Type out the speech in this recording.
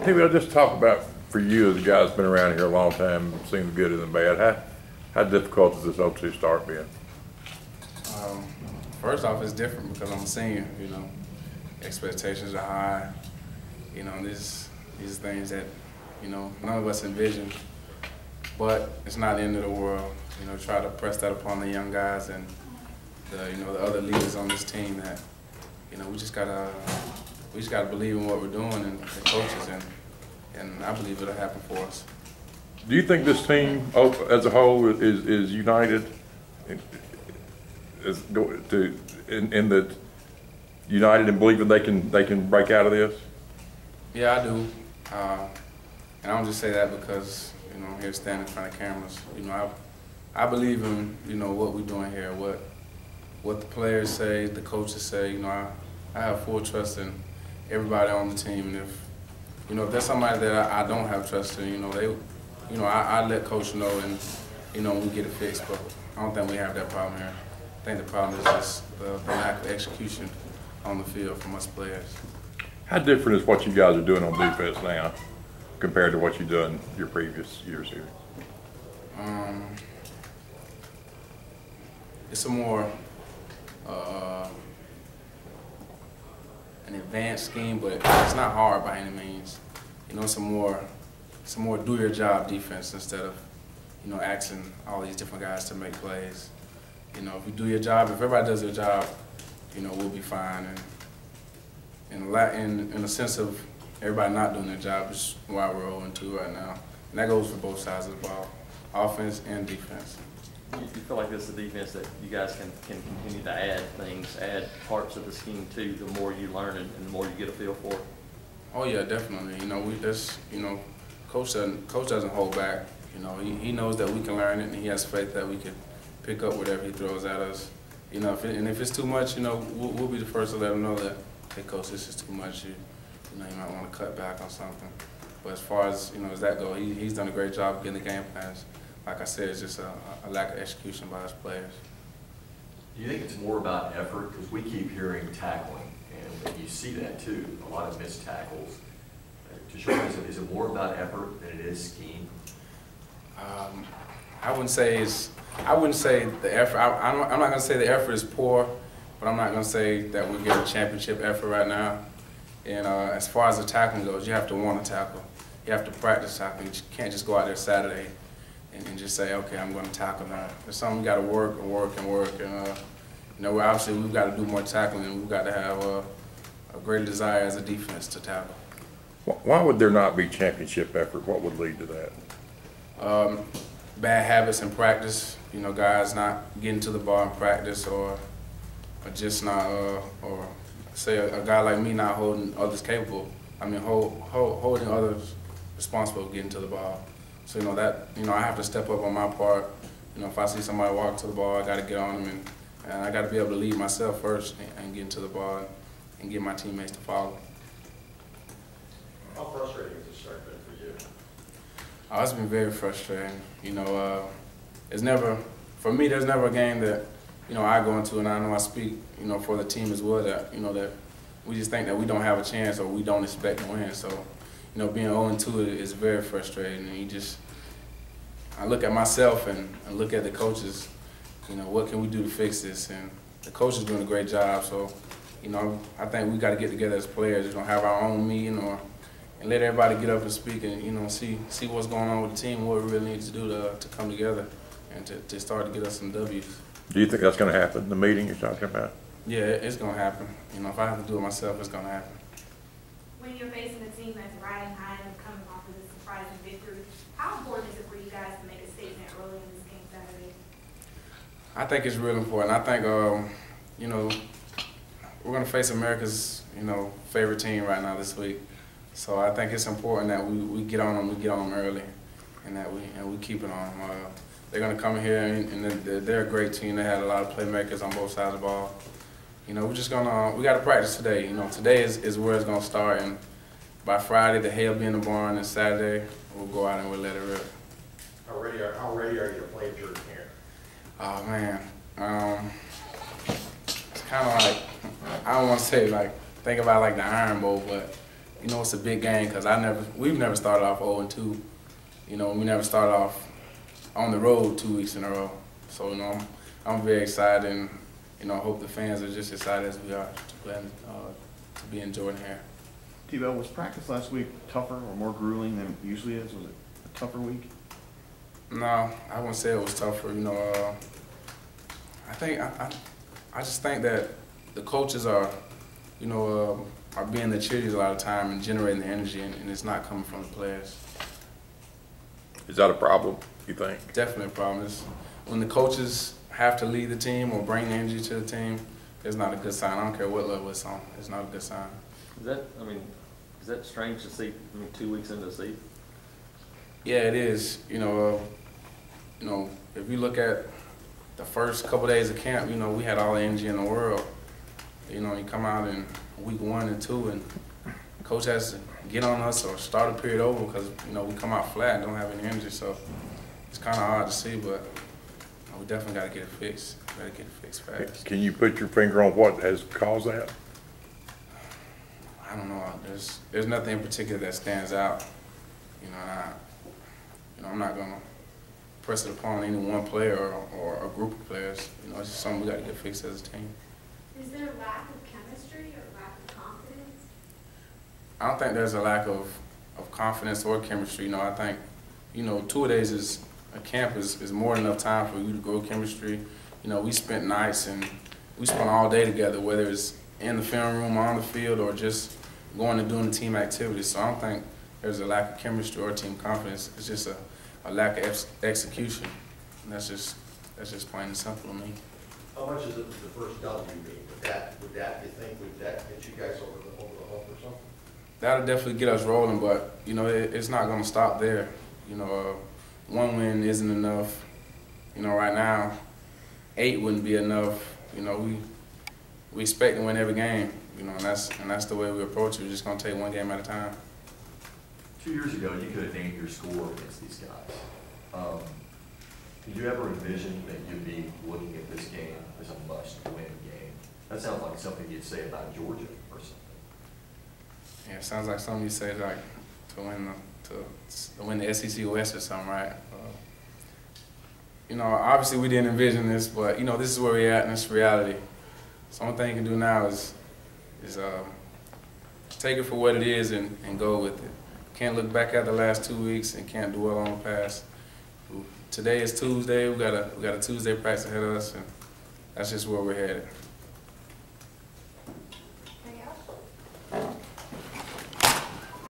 Timmy, I'll just talk about for you as a guy that's been around here a long time, seen the good and the bad. How difficult has this 0-2 start been? First off, it's different because I'm a senior. You know, expectations are high. You know, these things that none of us envisioned. But it's not the end of the world. You know, try to press that upon the young guys and the other leaders on this team that we just gotta believe in what we're doing and the coaches and I believe it'll happen for us. Do you think this team as a whole is united? In that united in believing they can break out of this? Yeah, I do, and I don't just say that because I'm here standing in front of cameras. I believe in what we're doing here, what the players say, the coaches say. I have full trust in everybody on the team, and if there's somebody that I don't have trust in, I let coach know, and we get it fixed. But I don't think we have that problem here. I think the problem is just the lack of execution on the field from us players. How different is what you guys are doing on defense now compared to what you've done your previous years here? It's a more an advanced scheme, but it's not hard by any means. It's a more do your job defense instead of asking all these different guys to make plays. If you do your job, if everybody does their job, we'll be fine. And in a sense of everybody not doing their job is why we're 0-2 right now. And that goes for both sides of the ball, offense and defense. You feel like this is a defense that you guys can continue to add things, add parts of the scheme too, the more you learn and the more you get a feel for it? Oh yeah, definitely. Coach doesn't hold back. He knows that we can learn it, and he has faith that we can pick up whatever he throws at us. If it's too much, we'll be the first to let him know that, hey coach, this is too much. You might want to cut back on something. But as far as as that goes, he's done a great job of getting the game plans. Like I said, it's just a lack of execution by his players. Do you think it's more about effort? Because we keep hearing tackling, and you see that too, a lot of missed tackles. To show is it more about effort than it is scheme? I wouldn't say the effort. I'm not going to say the effort is poor, but I'm not going to say that we get a championship effort right now. And as far as the tackling goes, you have to want to tackle. You have to practice tackling. You can't just go out there Saturday and just say, okay, I'm going to tackle now. It's something we got to work and work and work. And obviously we've got to do more tackling, and we've got to have a great desire as a defense to tackle. Why would there not be championship effort? What would lead to that? Bad habits in practice. Guys not getting to the ball in practice, or just not, or say a guy like me not holding others capable. Holding others responsible for getting to the ball. So I have to step up on my part. If I see somebody walk to the ball, I got to get on them, and I got to be able to lead myself first and get into the ball and get my teammates to follow. How frustrating has this start been for you? Oh, it's been very frustrating. It's never, for me, there's never a game that I go into, and I know I speak for the team as well, that that we just think that we don't have a chance or we don't expect to win. So being 0-2 is very frustrating, and I look at myself and look at the coaches. What can we do to fix this? And the coach is doing a great job. So I think we got to get together as players. Have our own meeting and let everybody get up and speak and see what's going on with the team, what we really need to do to come together and to start to get us some W's. Do you think that's going to happen, the meeting you're talking about? Yeah, it's going to happen. If I have to do it myself, it's going to happen. When you're facing a team that's riding high and coming off of this surprising victory, how important is it for you guys to make a statement early in this game Saturday? I think it's real important. I think, we're going to face America's, favorite team right now this week. So I think it's important that we get on them early, and that we keep it on them. They're going to come here, and they're a great team. They had a lot of playmakers on both sides of the ball. We're just we got to practice today. Today is where it's going to start, and by Friday the hay will be in the barn, and Saturday we'll go out and we'll let it rip. How ready are you to play Jordan here? Oh man, it's kind of like, I don't want to say think about the Iron Bowl, but you know, it's a big game because we've never started off 0-2. You know, we never started off on the road 2 weeks in a row. So, you know, I'm very excited, and, you know, I hope the fans are just excited as we are to be in Jordan here. T-Bell, was practice last week tougher or more grueling than it usually is? Was it a tougher week? No, I wouldn't say it was tougher. You know, I just think that the coaches are, you know, are being the cheerleaders a lot of time and generating the energy, and it's not coming from the players. Is that a problem, you think? Definitely a problem. It's when the coaches have to lead the team or bring energy to the team, it's not a good sign. I don't care what level it's on. It's not a good sign. Is that strange to see 2 weeks into the season? Yeah, it is. You know, if you look at the first couple of days of camp, you know, we had all the energy in the world. You know, you come out in week 1 and 2, and coach has to get on us or start a period over because, you know, we come out flat and don't have any energy. So it's kind of hard to see, but we definitely got to get it fixed. Got to get it fixed fast. Can you put your finger on what has caused that? I don't know. There's nothing in particular that stands out. You know, I'm not gonna press it upon any one player or a group of players. You know, it's just something we got to get fixed as a team. Is there a lack of chemistry or lack of confidence? I don't think there's a lack of confidence or chemistry. You know, I think, you know, 2 days is a camp is more than enough time for you to grow chemistry. You know, we spent nights and we spent all day together, whether it's in the film room, on the field, or just going and doing the team activities. So I don't think there's a lack of chemistry or team confidence. It's just a lack of execution. And that's just plain and simple to me. How much is it the first W mean? Would that, you think, would that get you guys over the hump or something? That'll definitely get us rolling, but, you know, it's not going to stop there. You know, 1 win isn't enough. You know, right now, 8 wouldn't be enough. You know, we expect to win every game. You know, and that's the way we approach it. We're just going to take 1 game at a time. 2 years ago, you could have named your score against these guys. Did you ever envision that you'd be looking at this game as a must-win game? That sounds like something you'd say about Georgia or something. Yeah, it sounds like something you say, like to win the SEC West or something, right? You know, obviously we didn't envision this, but, you know, this is where we're at and it's reality. So the only thing you can do now is take it for what it is and go with it. Can't look back at the last 2 weeks and can't dwell on the past. Today is Tuesday. We got a Tuesday practice ahead of us, and that's just where we're headed.